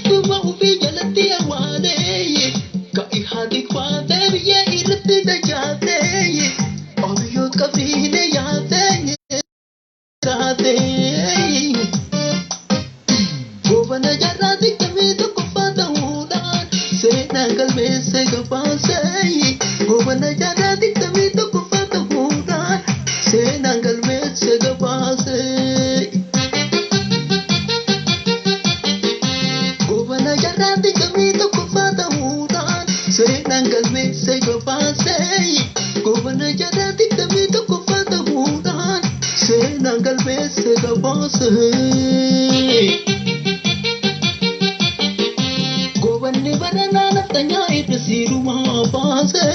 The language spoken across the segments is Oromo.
Tuma ufi jalatti awaane kai hati kwate biye irratti dajate abiyot kafine yaate raate gobana jarati kami to kufata hudan sena galme se gapase gobana jarati kami to kufata hudan sena galme se gapase gobana jarati kami to kufata hudan sena galme se gapase gobana jarati kami to kufata hudan sena galme se gapase Gobanni barana naftanya irsiru ma baase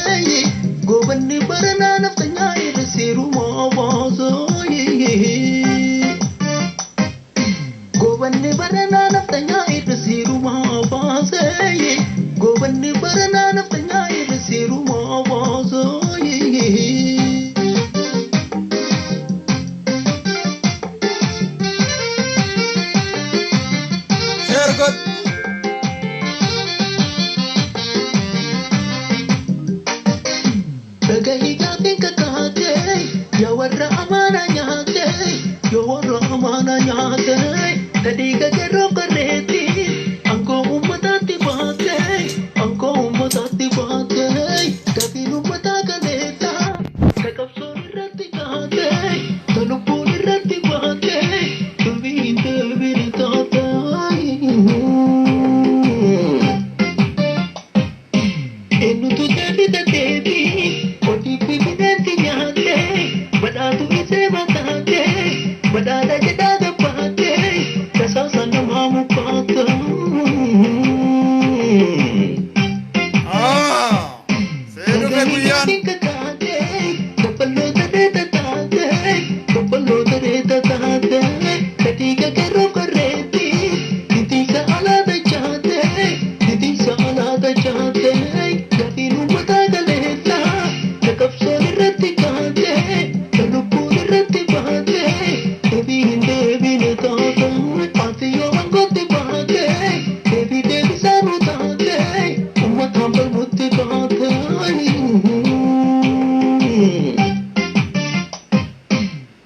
Gobanni barana naftanya irsiru ma baase Gobanni barana naftanya irsiru ma baase Gobanni barana naftanya irsiru ma baase Very good. Dagai gaafin kakaate yaa warra amaana nyaate yoo warra amaana nyaate tadhii gagarroo qarreetti aangoo uummataatti baate aangoo uummataatti baate gaafin uummataa galeeta kakabsoon irratti kaate talubbuun irratti baate dubbiin deebiin taate. Eenyutu deebita deebii odii fi bineensi nyaate badhaatu isee mataate badhaadha jedhaa gabbaate tasaasa namaa mukkaate. Seenume guyyaan. Kakaate kabbaloota reeta taate kabbaloota reeta taate kadhii gagarroo qarreetti titiisa alaata chaate titiisa alaata chaate gaafin uummataa galeessa kakabsoon irratti kaate talubbuun irratti baate deebii hin deebine taate ati yoo aangootti baate deebii deebisaa nu taate uummataan balmutti taate.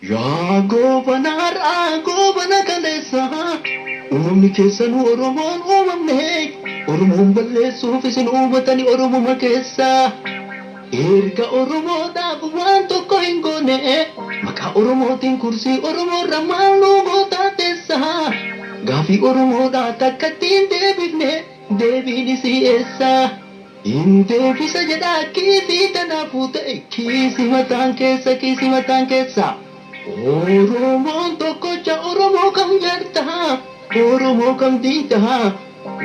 Yaa goobana kaleessa uumamni keessan Oromoon uumamne Oromoon balleessuuf isin uumatani Oromuma keessa erga Oromoodhaaf waan tokko hin goone maqaa Oromootiin kursii Oromoorra maal nu gootaa teessa gaafii Oromoodhaa takka ittiin deebifne deebiin isii eessa hin deebisa jedhaa kiisii tanaafuu ta'e kiisi mataan keessa Oromoon tokkocha Oromoo kam jarta Oromoo kam diida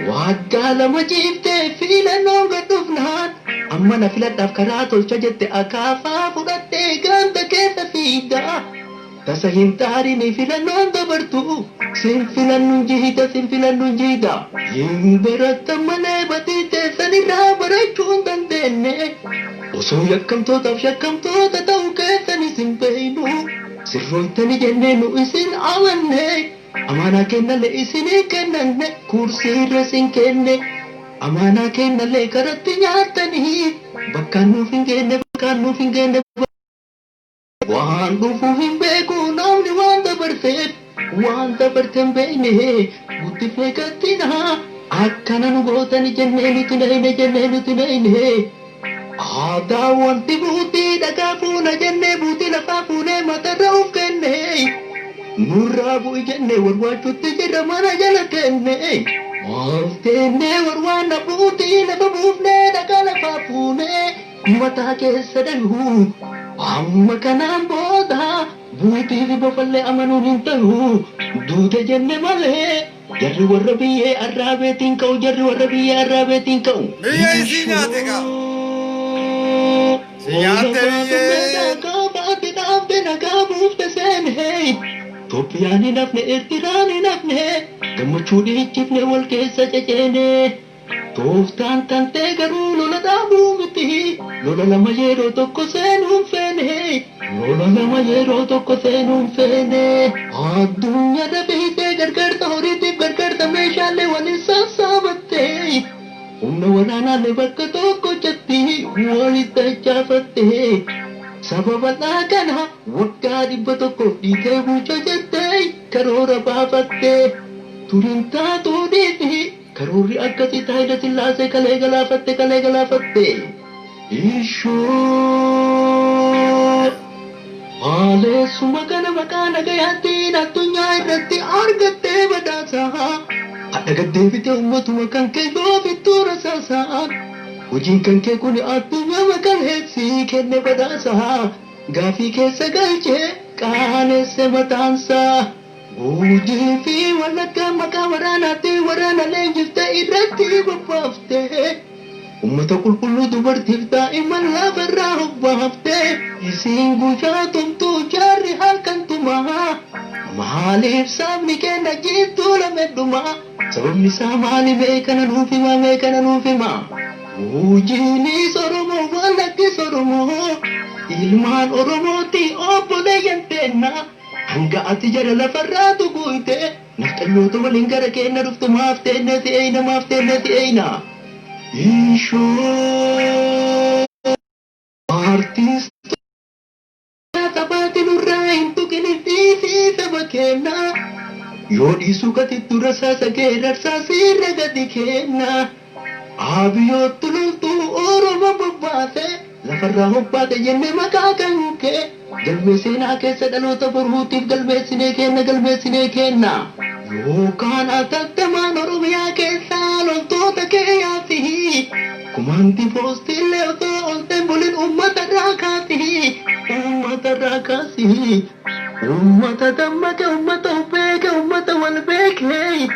waggaa lama jiiftee filannoon gadhufnaan amma na filadhaaf karaa tolcha jette akaafaa fudhattee ganda keessa fiida tasa hin taarini filannoon dabartu sin filannuun jiida hin baratta malee batii teessanirraa barachuu hin dandeenye osoo yakkamtootaaf shakkamtoota ta'uu keessanis hin beeynu sirroottani jennee nu isin amanne amaanaa kennalle isinii kennanne kursiirra isin kenne amaanaa kennalle karatti nyaatanii bakkaan nuuf hin geenye waan dhufuuf hin beeku namni waan dabarteen beeyne guddifee gattina akkana nu gootani jennee nuti nayne aadaa wanti buutii dhagaa fuuna jennee buutii lafaa fuunee matarra uf kenne nurraa bu'i jennee warwaachuutti jirra mana jala kenne maal teennee warwaanna buutii lafa buufnee dhagaa lafaa fuunee mataa keessa daluu amma kanaan booda buutii fi bofallee amanuun hin ta'u duute jenne malee jarri warra biyyee arraabeetiin ka'u Biyya isii nyaate gaa. Si nyaate biyyee. Itoophiyaan hin hafne Eertiraan hin hafne gammachuu dhiichifne wal keessa ceceene tooftaan kan ta'e garuu lola dhaabuu miti lola lama yeroo tokko seenuun feene addunyaa dabeessee gargaarsa horiitiif gargaarsa meeshaalee waliin sassaaba. Humna waraanaan bakka tokko jetti walitti chaafatte. Sababa kana waggaa 100 dhiitee bulcha jettee karoora baafatte. Turin taatoo dhiifi karoorri akkasii Haayile Sillaasee kalee galaafatte. Ishoo haaleessuma kana maqaa nagayaatiin addunyaa irratti argattee badhaasaa. Hadha gaddeebite uummatuma kan kee goofittuu rasaasaa. Hojiin kan kee kun addunyaa maqaleessii kenne badhaasaa. Gaafii keessa galchee qaanesse mataansaa. Hojii fi wallaggaa maqaa waraanaatti waraana leenjiftee irratti bobbaaftee. Uummata qulqulluu dubartiif daa'imman lafarraa hobbaaftee. Isiin guyyaa tumtuu jaarri halkan tumaa. Maaliif sabni kenna jiittuu lamedhumaa. Sababni isaa maali beekana nuuf hima. Hojiinis Oromoo wallaggis Oromoo. Ilmaan Oromooti obboleeyyan teennaa. Hanga ati jara lafarraa tuguute. Nafxanyoota waliin gara keenya dhuftu maaf teenne si'eeyna. Ishoo artiist taphaati nurraa hin tuqini fi saba kenna. Yoo dhiisuu gatittu rasaasa kee rasaasiirra gadi kenna. Abiyyootti loltuu Oromoo bobbaase lafarraa hobbaate jennee maqaa kan kee. Galmee seenaa keessa dhaloota boruutiif galmeessinee kenna. Yookaan atattamaan Oromiyaa keessaa loltoota keeyyaa fi kumaanti poostillee otoo olteen bulin uummatarraa kaasi. Uummata dammaqe, uummata beeke, uummata wal beeke.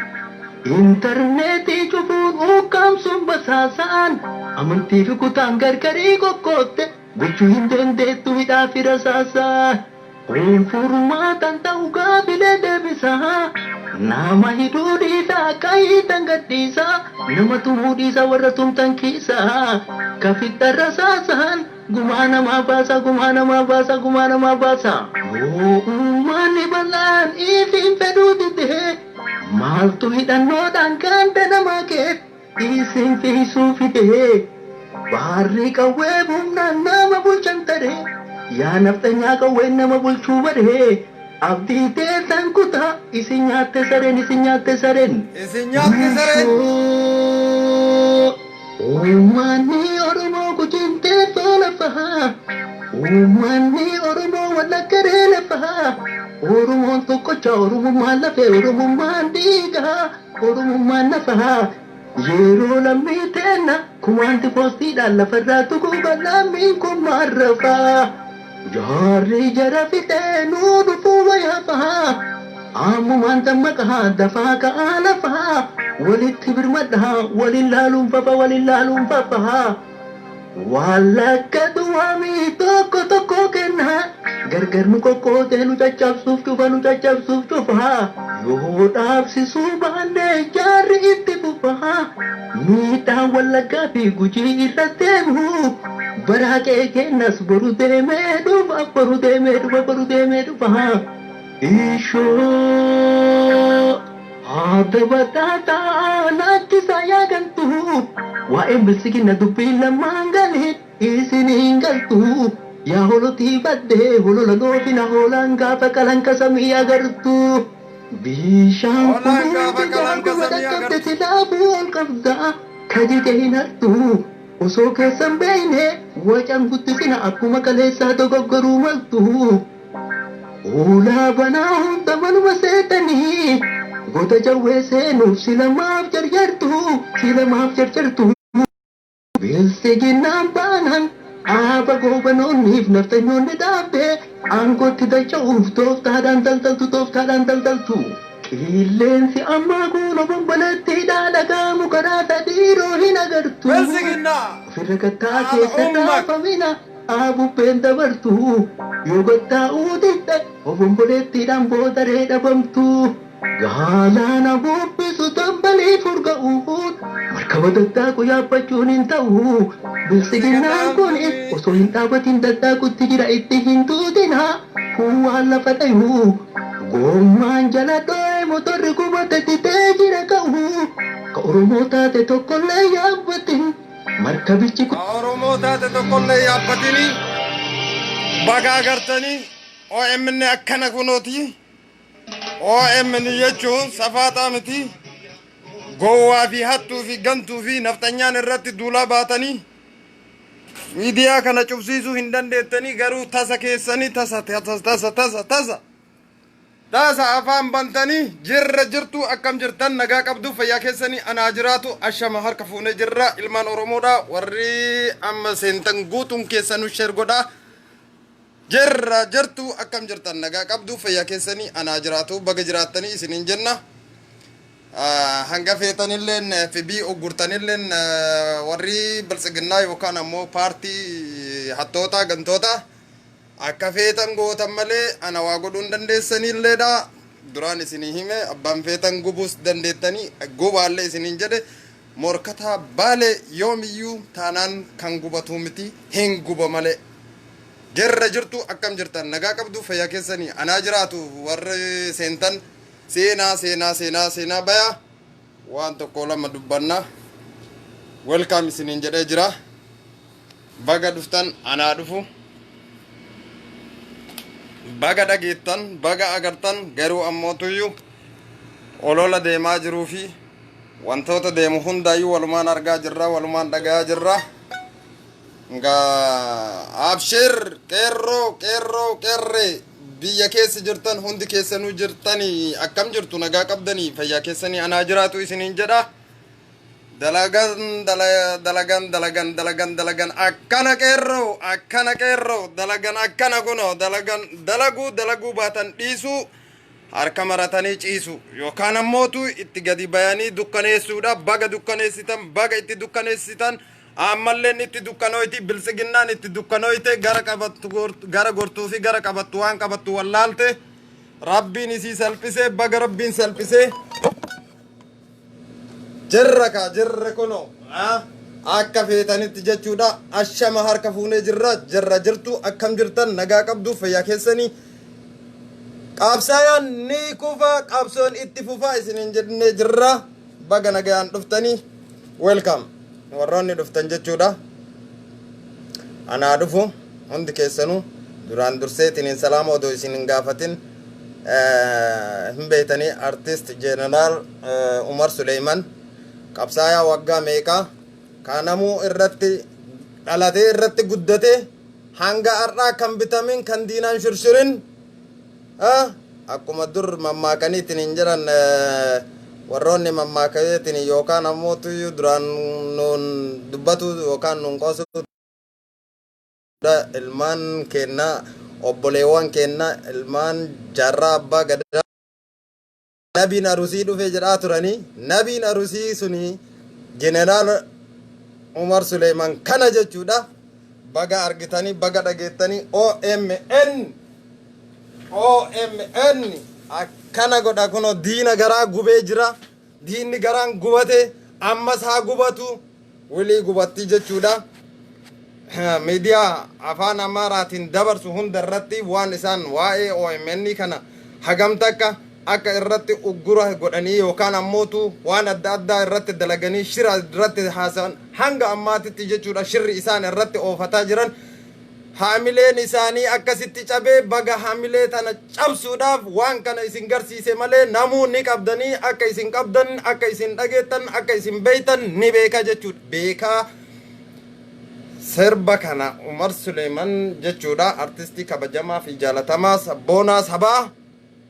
Intarneetii cufuun ukkaamsuun basaasaan amantii fi kutaan gargarii qoqqootte gochuu hin dandeettu hidhaa fi rasaasaa. Kun furmaatan ta'uu gaafilee deebisaa. Nama hidhuu dhiisaa akka hiitan gadhiisaa. Nama tumuu dhiisaa warra tumtan kiisaa. Kafidda rasaasaan gumaa namaa baasa. Yoo uummanni bal'aan ifiin fedhuu didee. Maaltu hidhannoodhaan ganda namaa kee isin fiisuu fidee. Baarri qawwee humnaan nama bulchan taree. Yaa naftanyaa qawween nama bulchuu baree. Abdii teessan kutaa isin nyaatte sareen. Uummanni Oromoo kuchintee tola fahaa. Uummanni Oromoo wallaggaree lafaa. Oromoon tokkocha Oromummaan lafee Oromummaan dhiigaa Oromummaan lafaa. Yeroo lammii teenna kumaanti poostiidhaan lafarraa tuguu lammiin kun maarrafaa. Jaarri jara fixee nuu dhufuu wayaa fahaa. Ammumaan dammaqaa dafaa ka'aa lafaa. Walitti birmadhaa waliin laaluun fafahaa. Wallagga duwwaamii tokko kennaa. Gargar nu qoqqootee nu caccabsuuf cufaa. Yoo dhaabsisuu baannee jaarri itti fufaa. Miidhaan Wallaggaa fi Gujii irra deemu. Baraaqee kennas boru deemee dhufa. Ishoo haadha bataataa laachisaa yaagantu. Waa'een bilisiginna dubbiin lamaan galee isin hin galtu. Yaa holotii baddee holola goofina hoolaan gaafa qalanqa samii agartu. Bishaan kun dhaqqabde silaafuu ol qabdaa kajite hin hartu. Osoo keessan beeyne wacan guttisina akkuma kaleessaa dogoggoruu maltu. Ulaa banaa hunda manuma seetanii goota jawwee seenuuf silamaaf jarjartu. Bilisiginnaan baanan aaba goobanoonniif naftanyoonni dhaabdee aangootti dacha'uuf tooftaadhaan daldaltu. Qilleensi ammaa kun obomboleettiidhaa dhagaamu karaa sadiiroo hin agartu. Ofirra kattaa keessa dhaafamina aabubbeen dabartu. Yoo gottaa uutidhe obomboleettiidhaan boodaree dhabamtu. Galaana bubbisu tambalii furga'uun markaba daddaaku yaabbachuun hin ta'u. Bilisiginnaan kun osoo hin dhaabatiin daddaakutti jira itti hin tuutina. Kun waan lafa dhayu. Gommaan jala dho'ee motorri gubate titee jira ka'u. ka Oromoo taate tokkollee yaabbatin markabichi kun Oromoo taate tokkollee yaabbatini baga agartanii OMN akkana kunooti OMN jechuun safaaxaa miti gowwaa fi hattuu fi gantuu fi naftanyaan irratti duulaa baatanii miidiyaa kana cufsiisuu hin dandeettanii garuu tasa keessanii tasa afaan bantanii jirra jirtu akkam jirtan nagaa qabdu fayyaa keessanii anaa jiraatu ashama harka fuunee jirra ilmaan Oromoodha warri amma seentan guutuun keessanuu sheer godhaa jirra jirtu akkam jirtan nagaa qabdu fayyaa keessanii anaa jiraatu baga jiraattanii isiniin jenna hanga feetanilleen fibii oggurtanilleen warri biltsiginnaa yookaan ammoo paartii hattoota gantoota akka feetan gootan malee ana waa godhuun dandeessanilleedha duraan isinii hime abbaan feetan gubuus dandeettanii gubaallee isiniin jedhe morkataa baale yoomiyyuu taanaan kan gubatu miti hin guba malee jirra jirtu akkam jirtan nagaa qabdu fayyaa keessanii anaa jiraatu warri seentan seenaa baya waan tokko lama dubbanna welcome isiniin jedhee jira baga dhuftan anaa dhufu baga dhageettan baga agartan garuu ammootuyyuu olola deemaa jiruu fi wantoota deemu hundaayyuu walumaan argaa jirra walumaan dhagayaa jirra nga abshir qeerree biyya keessa jirtan hundi keessanuu jirtanii akkam jirtu nagaa qabdanii fayyaa keessanii anaa jiraatu isiniin jedha dalagan akkana qeerroo dalagan akkana kuno dalaguu baatan dhiisu harka maratanii ciisu yookaan ammootu itti gadi bayanii dukkaneessuudha baga dukkaneessitan baga itti dukkaneessitan ammalleen itti dukkanoyti biltsiginnaan itti dukkanoyte gara gortuu fi gara qabattu waan qabattu wallaalte rabbiin isii salphisee baga rabbiin salphisee jirra kuno akka feetanitti jechuudha ashama harka fuunee jirra jirtu akkam jirtan nagaa qabdu fayyaa keessanii qaabsaayaan ni kufa qaabsoon itti fufaa isiniin jennee jirra baga nagayaan dhuftanii welcome warroonni dhuftan jechuudha anaa dhufu hundi keessanuu duraan durseetiniin salaama odoo isin hin gaafatin hin beeytanii artist jeneraal Umar Suleyman qabsaayaa waggaa meeqaa kaanamuu irratti dhalatee irratti guddate hanga har'aa kan bitamin kan diinaan shirshirin akkuma dur mammaakaniitiin hin jiran warroonni mammaakayeetiin yookaan ammootu duraan nuun dubbatu yookaan nuun qoosu ilmaan kenna obboleewwan kenna ilmaan jaarraa abbaa gadaa nabiin arusii dhufe jedhaa turanii nabiin arusii suni jeneraal Umar Suleyman kana jechuudha baga argitanii baga dhageettanii OMN akkana godha kuno diina garaa gubee jira diinni garaan gubate ammas haa gubatu wilii gubatti jechuudha miidiyaa afaan amaaraatiin dabarsu hunda irratti waan isaan waa'ee OMN kana hagam takka akka irratti uggura godhanii yookaan ammootu waan adda addaa irratti dalaganii shira irratti haasawan hanga ammaatitti jechuudha shirri isaan irratti oofataa jiran haamileen isaanii akkasitti cabee baga haamilee tana cabsuudhaaf waan kana isin garsiise malee namuu ni qabdanii akka isin qabdan akka isin dhageettan akka isin beeytan ni beeka jechuudha beekaa sirba kana Umar Suleyman jechuudha artistii kabajamaa fi jaalatamaa sabboonaa sabaa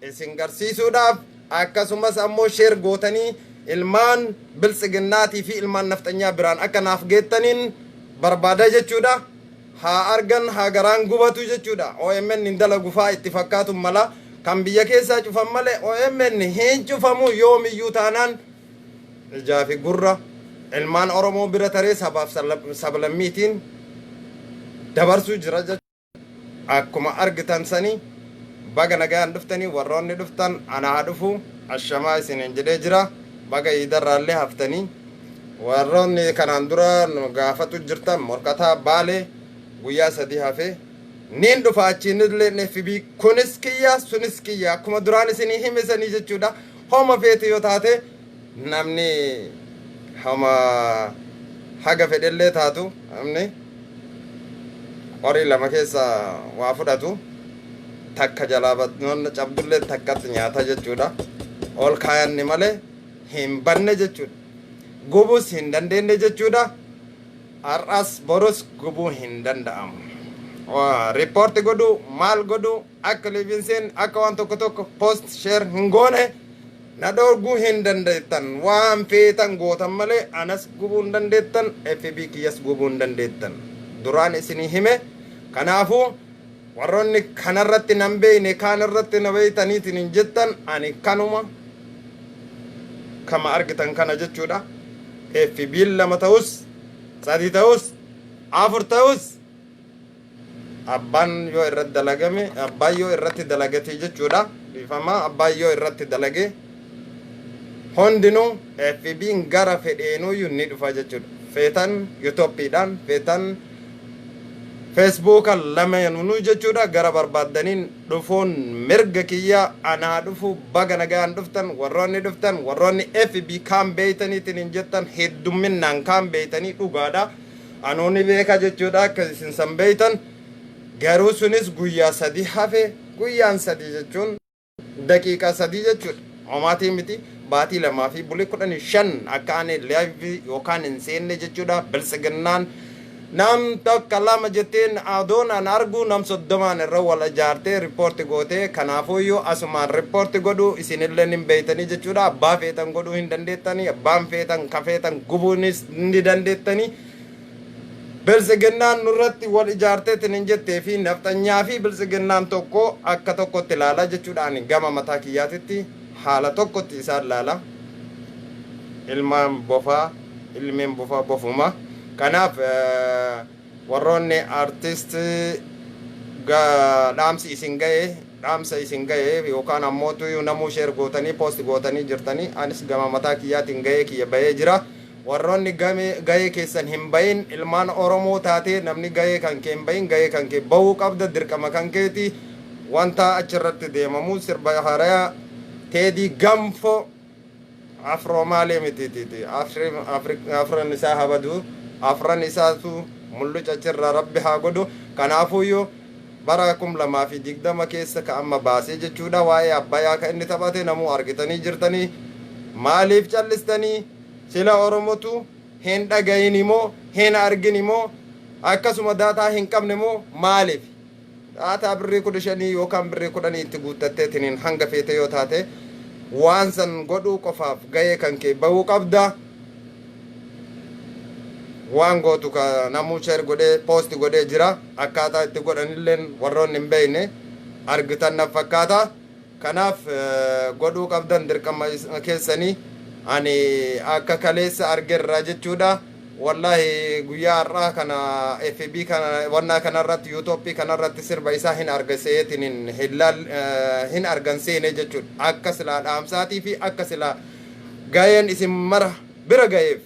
isin garsiisuudhaaf akkasumas ammoo sheer gootanii ilmaan biltsiginnaatii fi ilmaan naftanyaa biraan akka naaf geettaniin barbaada jechuudha haa argan haa garaan gubatu jechuudha OMN hin dalagu faa itti fakkaatu mala kan biyya keessaa cufan malee OMN hin cufamu yoomiyyuu taanaan ijaa fi gurra ilmaan Oromoo bira taree sabaaf sablammiitiin dabarsuu jira jechuudha akkuma argitan sanii baga nagaan dhuftanii warroonni dhuftan anaa dhufu ashamaa isiniin jedhee jira baga iidarraallee haftanii warroonni kanaan dura gaafatu jirtan morkataa baalee guyyaa sadii hafe niin dhufa achiinillee nefibii kunis kiyya sunis kiyya akkuma duraan isinii himesanii jechuudha homa feete yoo taate namni hama haga fedhellee taatu amni horii lama keessa waa fudhatu takka jalaa noonna cabdullee takkatti nyaata jechuudha ol kaayanni malee hin banne jechuudha gubus hin dandeenye jechuudha har'as borus gubuu hin danda'amu riippoorti godhu maal godhu akka liivinseen akka waan tokko tokko post sheer hin goone na dhorguu hin dandeettan waan feetan gootan malee anas gubuu hin dandeettan FB kiyyas gubuu hin dandeettan duraan isinii hime kanaafuu warroonni kanarratti nan beeyne kaanirratti na beeytaniitiin hin jettan ani kanuma kama argitan kana jechuudha FB lama ta'us sadii ta'us afur ta'us abbaan yoo irratti dalagame abbaan yoo irratti dalagate jechuudha bifama abbaan yoo irratti dalage hundinuu FB'n gara fedheenuyyuu ni dhufa jechuudha feetan yuutooppiidhaan feetan feesbuuka lameenuu jechuudha gara barbaaddaniin dhufuun mirga kiyya anaa dhufu baga nagaan dhuftan warroonni FB kaan beeytaniitiin hin jettan heddumminaan kaan beeytanii dhugaadha anuuni beeka jechuudha akka isin san beeytan garuu sunis guyyaa sadii hafe guyyaan sadii jechuun daqiiqaa sadii jechuudha homaatii miti baatii 2 fi bulii 15 akka ani live yookaan hin seenne jechuudha bilsiginnaan nam tokko lama jetteen adoon an argu nam 30 irra wal ijaartee riippoorti gootee kanaafuyyuu asumaan riippoorti godhu isinillee hin beeytanii jechuudha abbaa feetan godhuu hin dandeettanii abbaan feetan kafeetan gubuunis ni dandeettanii bilsiginnaan nurratti wal ijaarteetiin hin jettee fi naftanyaa fi bilsiginnaan tokko akka tokkotti ilaala jechuudhaan gama mataa kiyyaatitti haala tokkotti isaan ilaala ilmaan bofaa ilmeen bofaa bofuma kanaaf warroonni artist dhaamsi isin ga'e dhaamsa isin ga'e yookaan ammootu namuu sheer gootanii poost gootanii jirtanii anis gama mataa kiyyaatiin ga'ee kiyya ba'ee jira warroonni ga'ee keessan hin bayin ilmaan oromoo taatee namni ga'ee kan kee hin bayin ga'ee kan kee ba'uu qabda dirqama kan keeti wanta achirratti deemamu sirba harayaa teedii gamfo afroo maalee mititiiti afran isaa habadu afran isaatu mulluca achirra rabbi haa godhu kanaafuyyuu bara 2020 keessa ka amma baasee jechuudha waa'ee abbayyaa ka inni taphate namuu argitanii jirtanii maaliif callistanii sila oromotu hin dhagayin immoo hin argin immoo akkasuma daataa hin qabne immoo maaliif daataa birrii 15 yookaan birrii 10 itti guuttatteetiin hanga feete yoo taate waan san godhuu qofaaf ga'ee kan kee bahuu qabda waan gootu ka namuu sheer godhee poost godhee jira akkaataa itti godhanilleen warroonni hin beeyne argitan na fakkaata kanaaf godhuu qabdan dirqama keessanii ani akka kaleessa argerra jechuudha wallahi guyyaa har'aa kana FB kana wanna kanarratti YouTube kanarratti sirba isaa hin argaseetiin hin arganseene jechuudha akka silaa dhaamsaatii fi akka silaa ga'een isin mara bira ga'eef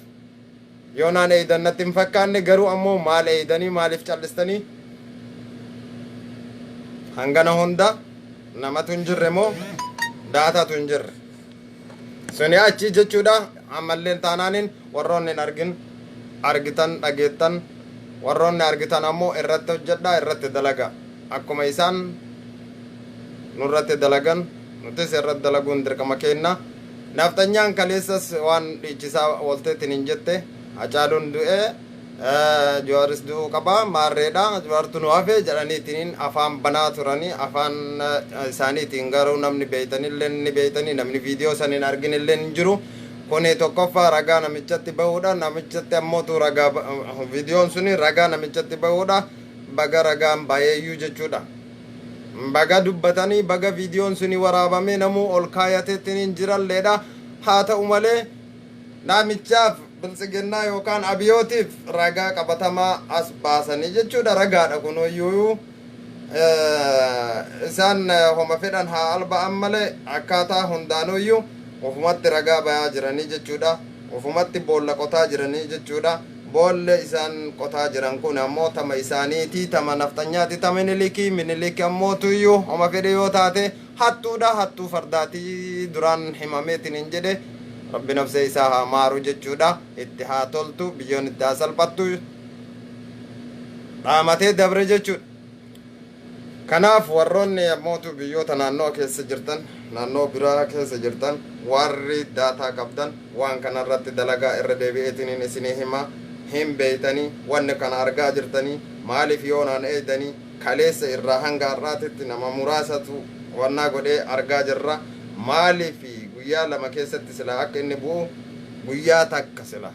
yoonaan eeydannatti hin fakkaanne garuu ammoo maal eeydanii maaliif callistanii hangana hunda namatu hin jirre moo daataatu hin jirre suni achi jechuudha ammalleen taanaanin warroonni argitan dhageettan warroonni argitan ammoo irratti hojjedha irratti dalaga akkuma isaan nurratti dalagan nutis irratti dalaguun dirqama kenna naftanyaan kaleessas waan dhiichisaa oolteetiin hin jette Hacaaluun du'e Jawaaris du'uu qaba maarreedha jawaartu nu hafe jedhaniitiin afaan banaa turanii afaan isaaniitiin garuu namni beeytanillee ni beeytanii namni viidiyoo san hin arginillee hin jiru kuni tokkoffaa ragaa namichatti bahuudha namichatti ammootu ragaa viidiyoon suni ragaa namichatti bahuudha baga ragaan baay'eeyyuu jechuudha baga dubbatanii baga viidiyoon suni waraabamee namuu ol kaayateettiin hin jiralleedha haa ta'u malee namichaaf bilsiginnaa yookaan abiyootiif ragaa qabatamaa as baasanii jechuudha ragaadha kunoyyuu isaan homa fedhan haa alba'an malee akkaataa hundaanuyyuu ofumatti ragaa bayaa jiranii jechuudha ofumatti boolla qotaa jiranii jechuudha boolle isaan qotaa jiran kun ammoo tama isaaniitii tama naftanyaati tama miniliki ammootuyyuu homa fedhe yoo taate hattuudha hattuu fardaatii duraan himameetiin hin jedhe rabbi nafsee isaa haa maaru jechuudha itti haa toltu biyyoon itti haa salphattu dhaamatee dabre jechuudha. Kanaaf warroonni ammootu biyyoota naannoo keessa jirtan naannoo biraa keessa jirtan warri daataa qabdan waan kanarratti dalagaa irra deebi'eetiniin isinii hima hin beeytanii wanni kana argaa jirtanii maaliif yoonaan eeydanii kaleessa irraa hanga har'aatitti nama muraasatu wannaa godhee argaa jirra maaliif guyyaa lama keessatti sila akka inni bu'u guyyaa takka sila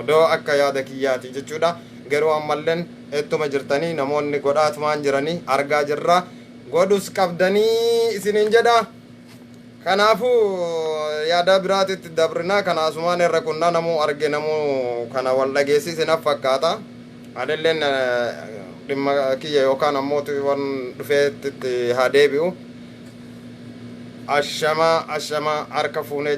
odoo akka yaada kiyyaati jechuudha. Garuu ammalleen ettuma jirtanii namoonni godhaatumaan jiranii argaa jirra godhus qabdanii isiniin jedha. Kanaafuu yaada biraatitti dabrinaa kanaasumaan irra kunnaa namuu arge namuu kana wal dhageessisinaaf fakkaata. Adilleen dhimma kiyya yookaan ammootu waan dhufeetti haa deebi'u. Ashama harka fuunee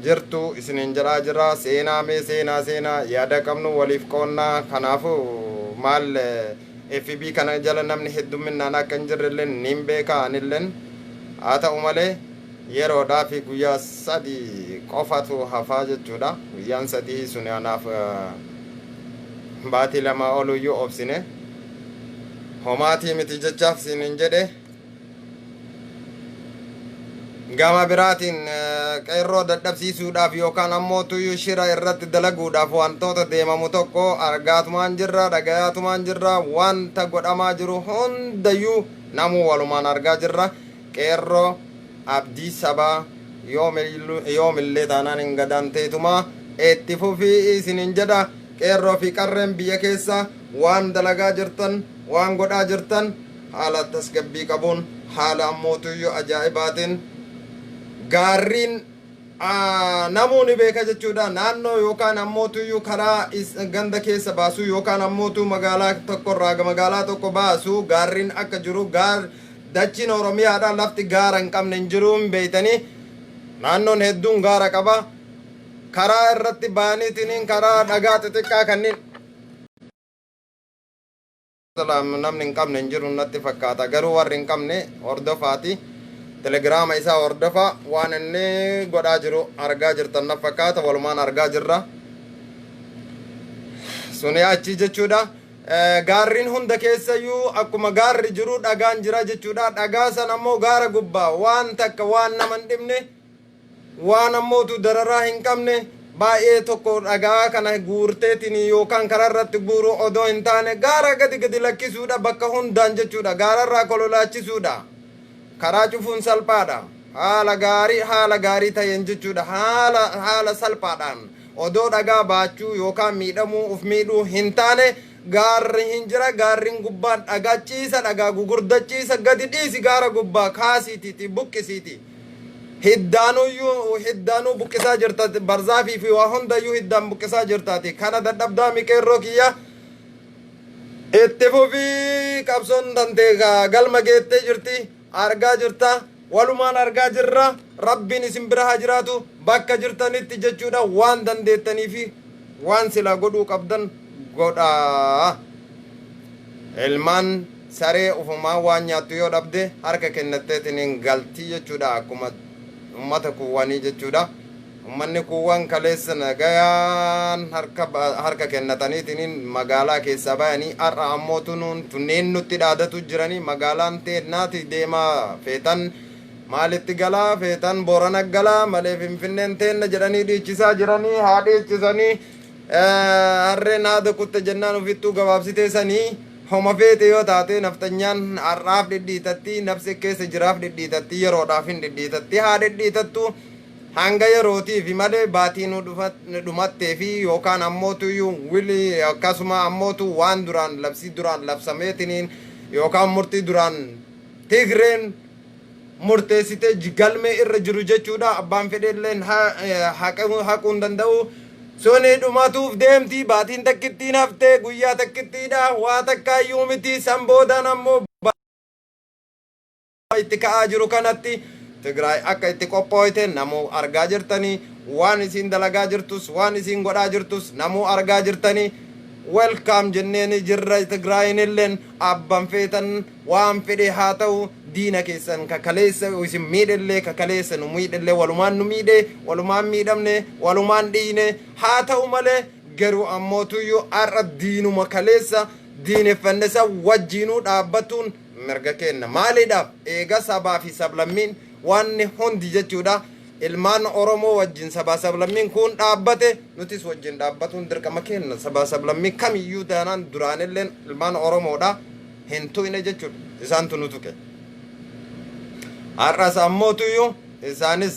jirtu isiniin jedhaa jira seenaa mee seenaa yaada qabnu waliif qoonnaa. Kanaafu maal FB kana jala namni hedduminaan akka hin jirrellee nin beeka anilleen haa ta'u malee yeroodhaa fi guyyaa 3 qofatu hafaa jechuudha. Guyyaan 3 sun anaaf baatii 2 oluyyuu obsine homaatii miti jechaaf sinin jedhe. Gama biraatiin qeerroo dadhabsiisuudhaaf yookaan ammootu shira irratti dalaguudhaaf wantoota deemamu tokko argaatumaan jirra dhagayaatumaan jirra wanta godhamaa jiru hundayyuu namuu walumaan argaa jirra. Qeerroo abdii sabaa yoomillee taanaan hin gadanteetumaa itti fufii isinin jedha. Qeerroo fi qarreen biyya keessa waan dalagaa jirtan waan godhaa jirtan haala tasgabbii qabuun haala ammootuyyuu ajaa'ibaatiin gaarriin namoonni beeka jechuudha. Naannoo yookaan ammootuyyuu karaa ganda keessa baasuu yookaan ammootu magaalaa tokkorraa magaalaa tokko baasuu gaarriin akka jiru dachiin Oromiyaadhaan lafti gaara hin qabne hin jiru hin beeytanii. Naannoon hedduun gaara qaba. Karaa irratti baaniitiin karaa dhagaa xixiqqaa kanneen namni hin qabne hin jiru natti fakkaata. Garuu warri hin qabne hordofaati. Telegiraama isaa hordofa waan inni godhaa jiru argaa jirtan na fakkaata walumaan argaa jirra. Suni achi jechuudha. Gaarriin hunda keessayyuu akkuma gaarri jiru dhagaan jira jechuudha. Dhagaa san ammoo gaara gubbaa waan takka waan nama hin dhibne waan ammootu dararaa hin qabne baay'ee tokko dhagaa kana guurteetiin yookaan karaa irratti guuru odoo hin taane gaara gadi lakkisuudha bakka hundaan jechuudha. Gaararraa kololaachisuudha. Karaa cufuun salphaadha. Haala gaarii ta'een jechuudha. Haala salphaadhaan odoo dhagaa baachuu yookaan miidhamuu uf miidhuu hin taane gaarri hin jira. Gaarriin gubbaan dhagachiisa dhagaa gugurdachiisa gadi dhiisi gaara gubbaa kaasiitiiti buqqisiiti. Hiddaanuu buqqisaa jirtaati. Barzaafii fi waa hundayyuu hiddaan buqqisaa jirtaati. Kana dadhabdaa miqeerroo kiyya itti fufii qabsoon tantee galma geettee jirti. Argaa jirta walumaan argaa jirra. Rabbiin isin bira haa jiraatu bakka jirtanitti jechuudha. Waan dandeettanii fi waan silaa godhuu qabdan godhaa. Ilmaan saree ufumaa waan nyaattu yoo dhabde harka kennatteetiin galtii jechuudha. Akkuma ummata kuuwwanii jechuudha. Ummanni kuuwwan kaleessa nagayaan harka kennataniitiin magaalaa keessaa bayanii har'a ammootu tunneen nutti dhaadatu jiranii. Magaalaan teennaati deemaa feetan maalitti galaa feetan Boorana galaa malee Finfinneen teenna jedhanii dhiichisaa jiranii. Haa dhiichisanii harreen haada kutte jennaan ufittuu gabaabsiteessanii homa feete yoo taate naftanyaan har'aaf dhidhiitatti nafsi keessa jiraaf dhidhiitatti yeroodhaaf hin dhidhiitatti haa dhidhiitattu. Hanga yerootiif malee baatiin dhumattee fi yookaan ammootuyyuu wili akkasuma ammootu waan duraan labsameetiniin yookaan murtii duraan Tigreen murteessitee galmee irra jiru jechuudha. Abbaan fedheelleen haquu hin danda'u. Suni dhumatuuf deemti baatiin takkittiin haftee guyyaa takkittiidha. Waa takkaayyuu miti san boodaan ammoo itti ka'aa jiru kanatti Tigraay akka itti qophooyte namuu argaa jirtanii. Waan isin dalagaa jirtus waan isin godhaa jirtus namuu argaa jirtanii. Welcome jenneeni jirra. Tigraayin illeen abban feetan waan fedhe haa ta'u diina keessan ka kaleessa isin miidhellee ka kaleessa nu miidhellee walumaan nu miidhe walumaan miidhamne walumaan dhiine haa ta'u malee garuu ammootuyyuu har'a diinuma kaleessa diineffannesa wajjiinuu dhaabbatuun mirga kenna maaliidhaaf eega sabaa fi sablammiin wanni hundi jechuudha ilmaan oromoo wajjin sabaa sablammiin kun dhaabbate nutis wajjin dhaabbatuun dirqama kenna sabaa sablammii kamiyyuu taanaan duraanilleen ilmaan oromoodha hin tuyne jechuudha isaantu nu tuqe har'as ammootuyyuu isaanis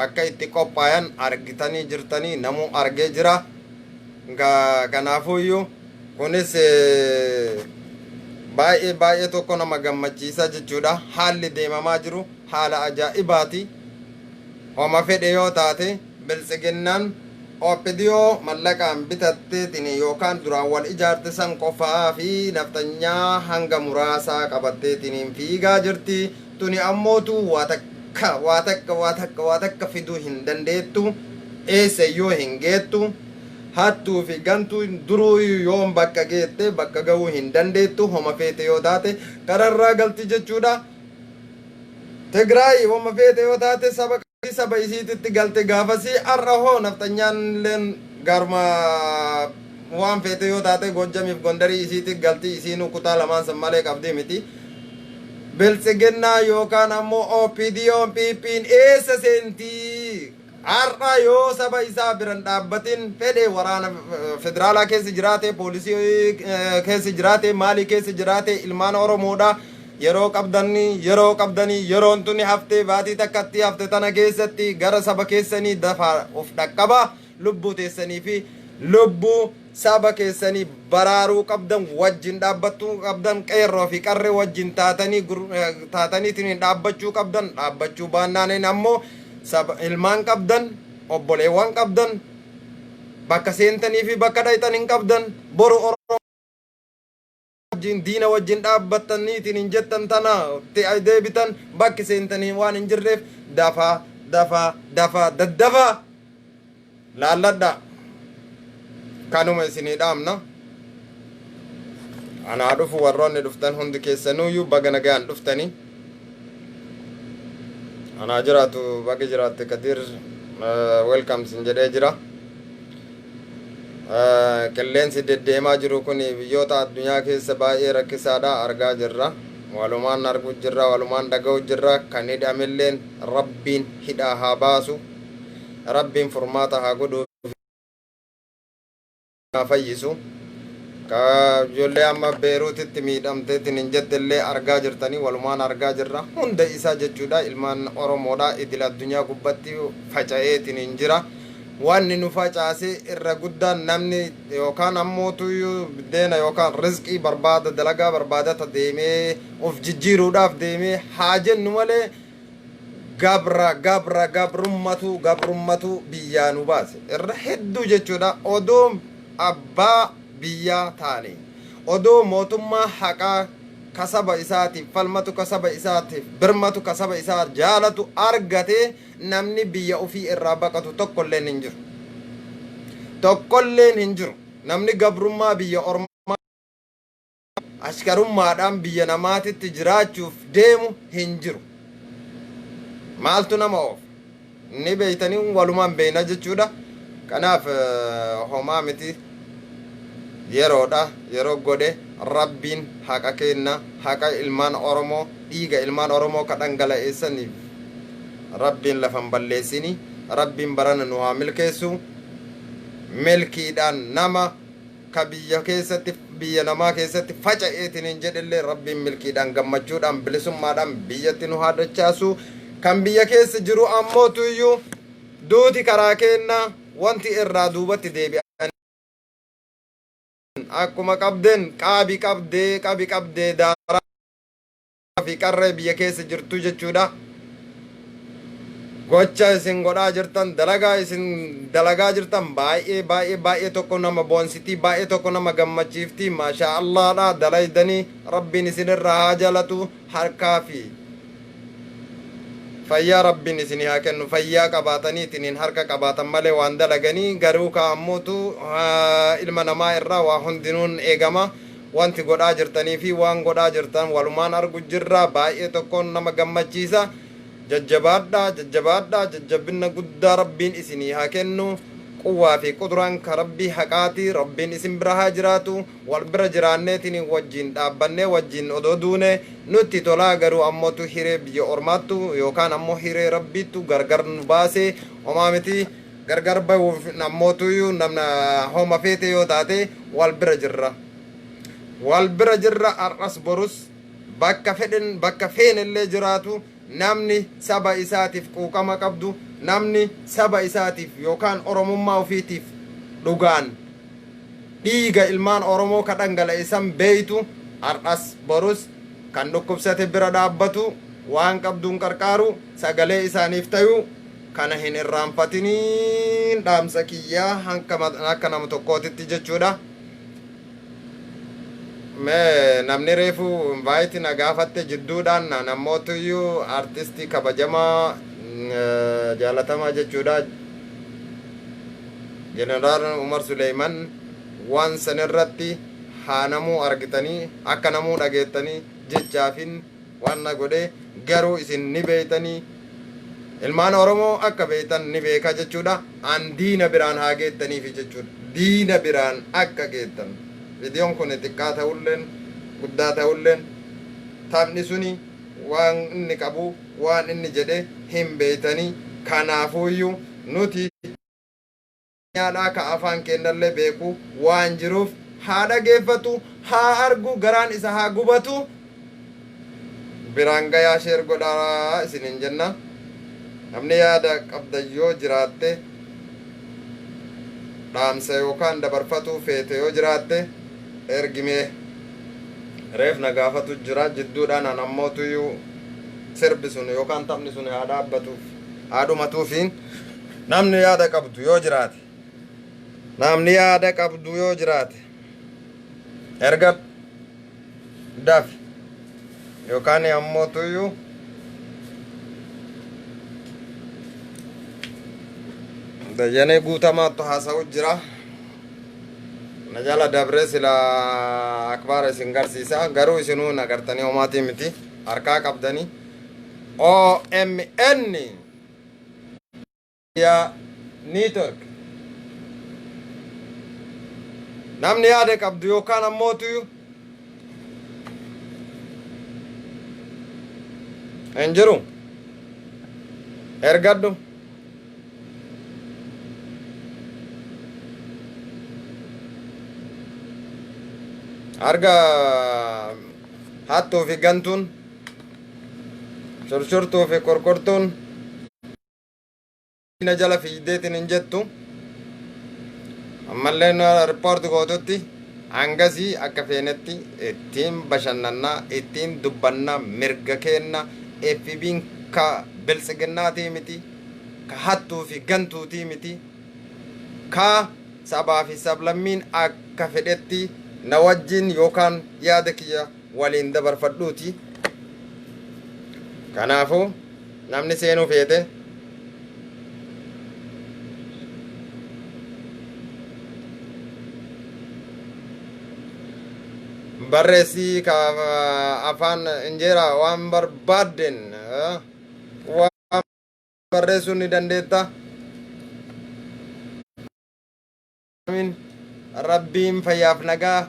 akka itti qophaayan argitanii jirtanii namuu argee jira kanaafuyyuu kunis baay'ee tokko nama gammachiisa jechuudha haalli deemamaa jiru haala ajaa'ibaati homa fedhe yoo taate biltsiginnaan oopidiyoo mallaqaan bitatteetiin yookaan duraan wal ijaarte san qofaa fi naftanyaa hanga muraasaa qabatteetiin fiigaa jirti tuni ammootu waa takka fiduu hin dandeettu eessayyoo hin geettu hattuu fi gantuu duruu yoon bakka geette bakka ga'uu hin dandeettu homa feete yoo taate kararraa galti jechuudha Tigraay homa feete yoo taate saba isiititti galte gaafasii har'a hoo naftanyaan illeen garma waan feete yoo taate Gojjamiif Gondarii isiitti galti isiinuu kutaa lamaan san malee qabdii miti biltsiginnaa yookaan ammoo OPDO'n PP'n eessa seentii har'a yoo saba isaa biran dhaabbatin fedhe waraana federaalaa keessa jiraate poolisii keessa jiraate maalii keessa jiraate ilmaan oromoodha yeroo qabdanii yeroon tuni haftee baatii takkatti hafte tana keessatti gara saba keessanii dafaa of dhaqqaba lubbuu teessanii fi lubbuu saba keessanii baraaruu qabdan wajjin dhaabbattuu qabdan qeerroo fi qarree wajjin taataniitiin dhaabbachuu qabdan dhaabbachuu baannaan ammoo ilmaan qabdan obboleewwan qabdan bakka seentanii fi bakka dhayxan hin qabdan boru oromoo wajjin diina wajjin dhaabbattaniitiin hin jettan tana deebitan bakki seentanii waan hin jirreef daddafaa laalladha kanuma isinii dhaamna anaa dhufu warroonni dhuftan hundi keessanuyyuu baga nagaan dhuftanii ana jiraatu bagi jiraate kadir welcome sin jedhee jira qilleensi deddeemaa jiru kun biyyoota addunyaa keessa baay'ee rakkisaadha argaa jirra walumaan arguu jirra walumaan dhaga'u jirra kan hidhamilleen rabbiin hidhaa haa baasu rabbiin furmaata haa godhu fayyisu ka ijoollee amma beeruutitti miidhamteetiin hin jettellee argaa jirtanii walumaan argaa jirra hunda isaa jechuudha ilmaan oromoodha idil addunyaa gubbatti faca'eetiin hin jira wanni nu facaase irra guddaan namni yookaan ammootuyyuu biddeena yookaan rizqii barbaada dalagaa barbaadata deemee of jijjiiruudhaaf deemee haa jennu malee gabrummatu biyyaa nu baase irra hedduu jechuudha odoo abbaa biyyaa taane odoo mootummaa haqaa kasaba isaatiif falmatu kasaba isaatiif birmatu kasaba isaa jaalatu argate namni biyya ofii irraa baqatu tokkolleen hin jiru namni gabrummaa biyya ormaa ashkarummaadhaan biyya namaatitti jiraachuuf deemu hin jiru maaltu nama oof ni beeytanii walumaan beeyna jechuudha kanaaf homaa miti yeroodha yeroo godhe rabbiin haqa kenna haqa ilmaan oromoo dhiiga ilmaan oromoo ka dhangala'eessaniif rabbiin lafan balleessini rabbiin barana nu haa milkeessu milkiidhaan nama ka biyya namaa keessatti faca'eetiin hin jedhillee rabbiin milkiidhaan gammachuudhaan bilisummaadhaan biyyatti nu haa dachaasu kan biyya keessa jiru ammootuyyuu duuti karaa kenna wanti irraa duubatti deebi'a akkuma qabden qabi qabdee daaraa fi qarree biyya keessa jirtu jechuudha gocha isin godhaa jirtan dalagaa jirtan baay'ee tokko nama boonsitii baay'ee tokko nama gammachiifti maashaa allahdha dalaydanii rabbiin isinirraa haa jaalatu harkaa fi fayyaa rabbiin isinii haa kennu fayyaa qabaataniitiin harka qabaatan malee waan dalaganii garuu ka ammuutu ilma namaa irraa waa hundinuun eegama wanti godhaa jirtanii fi waan godhaa jirtan walumaan argu jirra baay'ee tokkoon nama gammachiisa jajjabaadhaa jajjabaadhaa jajjabina guddaa rabbiin isinii haa kennu quwwaa fi quduraan ka rabbii haqaati rabbiin isin bira haa jiraatu wal bira jiraanneetiin wajjin dhaabbannee wajjin odoo duune nutti tolaa garuu ammotu hiree biyya ormaattu yookaan ammoo hiree rabbiittu gargar nu baasee homaa miti gargar bahuuf nammootuyyuu namna homa feete yoo taate wal bira jirra wal bira jirra ar'as borus bakka fedhen bakka feenillee jiraatu namni saba isaatiif quuqama qabdu namni saba isaatiif yookaan oromummaa ofiitiif dhugaan dhiiga ilmaan oromoo ka dhangala'eessan beeytu ar'as borus kan dhukkubsate bira dhaabbatu waan qabduun qarqaaru sagalee isaaniif tayu kana hin irraanfatiniin dhaamsa kiyyaa akka nama tokkootitti jechuudha. Namni reefu baay'iti na gaafatte jidduudhaan namootuyyuu artistii kabajamaa jaalatamaa jechuudha. Jeneraal Umar Suleyman waan san irratti haa namuu argitanii akka namuu dhageettanii jechaafin waan na godhe garuu isin ni beeytanii ilmaan oromoo akka beeytan ni beeka jechuudha. An diina biraan haa geettaniifi jechuudha. Diina biraan akka geettan. Viidiyoon kun xiqqaa ta'ulleen guddaa ta'ulleen taphni suni waan inni qabu waan inni jedhe hin beeytanii kanaafuyyuu nuti nyaadhaa ka afaan kennallee beeku waan jiruuf haa dhageeffatu haa argu garaan isa haa gubatu biraan gayaa sheer godhaa isinin jenna. Namni yaada qabda yoo jiraatte dhaamsa yookaan dabarfatu feete yoo jiraatte ergimee reef na gaafatu jira jidduudhaan nammootuyyuu sirbi sun yookaan taphni sun haa dhaabbatuuf haa dhumatuufiin namni yaada qabdu yoo jiraate namni yaada qabdu yoo jiraate erga dafi yookaan ammootuyyuu dajanee guutamaattu haasa'u jira. Najala dabre sila akbar isin garsiisa garuu isinuu nagartanii homaatii miti harkaa qabdanii OMN ya network namni yaada qabdu yookaan ammootuyyuu hin jiru ergadhu arga hattuu fi gantuun shorshortuu fi korkortuun na jala fiideetiin hin jettu ammallee ripoorti gootutti hangasii akka feenetti ittiin bashannannaa ittiin dubbannaa mirga keenna FB'n ka biltsiginnaatii miti ka hattuu fi gantuutii miti ka sabaa fi sablammiin akka fedhetti na wajjin yookaan yaada kiyya waliin dabarfadhuuti. Kanaafuu namni seenuu feete barreessii ka afaan injeera waan barbaadden waan barreessuu ni dandeetta. Rabbiin fayyaaf nagaa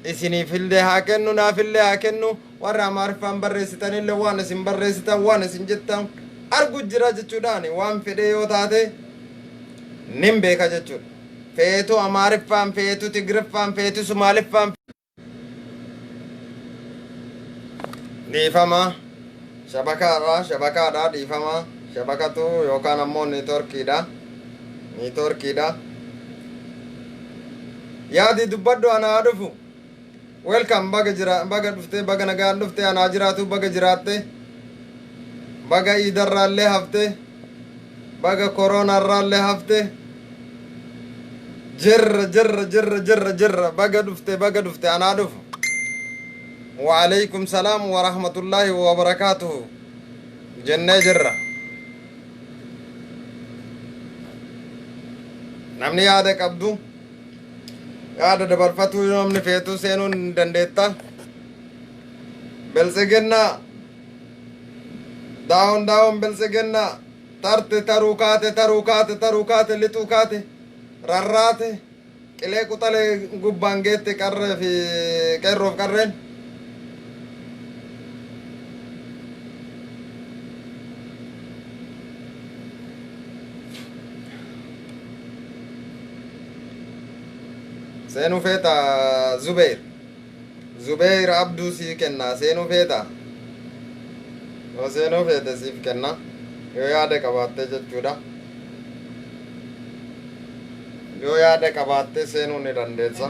isiniifillee haa kennu naafillee haa kennu warra amaariffaan barreessitanillee waan isin barreessitan waan isin jettan argu jira jechuudhaan waan fedhe yoo taate nin beeka jechuudha. Feetu amaariffaan feetu tigriffaan feetu sumaaliffaan dhiifama shabakaadha dhiifama shabakatu yookaan ammoo niitoorkiidha. Yaadi dubbadhu anaa dhufu welcome baga dhufte baga nagaan dhufte anaa jiraatu baga jiraatte baga iidarraallee hafte baga koroonarraallee hafte jirra baga dhufte anaa dhufu. وعليكم سلام ورحمة الله وبركاته جنة جرة namni yaada qabdu yaada dabarfatuu namni feetuu seenuu hin dandeetta. Biltsiginnaa daawun biltsiginnaa tarte taruu kaate lixuu kaate rarraate qilee quxalee gubbaan geette qarree fi qeerroof qarreen. Seenuu feeta Zubeir Abduu sii kenna seenuu feeta yoo seenuu feete siif kenna yoo yaada qabaatte jechuudha. Yoo yaada qabaatte seenuu ni dandeessa.